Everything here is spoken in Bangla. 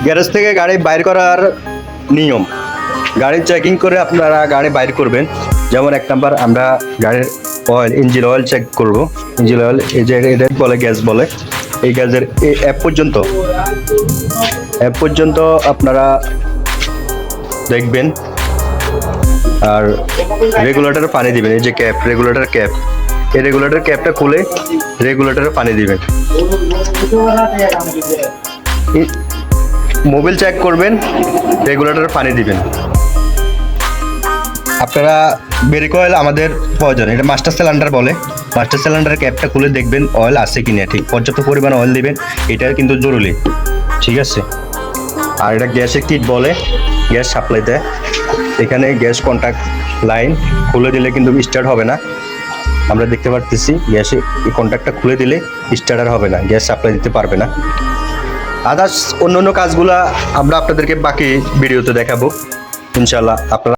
গ্যারেজ থেকে গাড়ি বাইর করার নিয়ম, গাড়ি চেকিং করে আপনারা গাড়ি বাইর করবেন। যেমন 1 নাম্বার আমরা গাড়ির অয়েল, ইঞ্জিন অয়েল চেক করব। ইঞ্জিন অয়েল এই যে এটা বলে গ্যাস বলে, এই গ্যাসের এই অ্যাপ পর্যন্ত আপনারা দেখবেন। আর রেগুলেটরে পানি দিবেন, এই যে ক্যাপ, রেগুলেটর ক্যাপ, এই রেগুলেটর ক্যাপটা খুলে রেগুলেটরে পানি দিবেন। মোবিল চেক করবেন, রেগুলেটরে পানি দিবেন। আপনারা ব্রেক অয়েল আমাদের প্রয়োজন, এটা মাস্টার সিলিন্ডার বলে। মাস্টার সিলিন্ডারের ক্যাপটা খুলে দেখবেন অয়েল আছে কিনা, ঠিক পর্যাপ্ত পরিমাণ অয়েল দিবেন, এটা কিন্তু জরুরি, ঠিক আছে। আর এটা গ্যাসের কিট বলে, গ্যাস সাপ্লাই দেয়। এখানে গ্যাস কন্ট্যাক্ট লাইন খুলে দিলে কিন্তু স্টার্ট হবে না, আমরা দেখতে পারতেছি। গ্যাসে এই কন্ট্যাক্টটা খুলে দিলে স্টার্ট আর হবে না, গ্যাস সাপ্লাই দিতে পারবে না। আদার্স অন্য কাজগুলা আমরা আপনাদেরকে বাকি ভিডিওতে দেখাবো ইনশাল্লাহ। আপনারা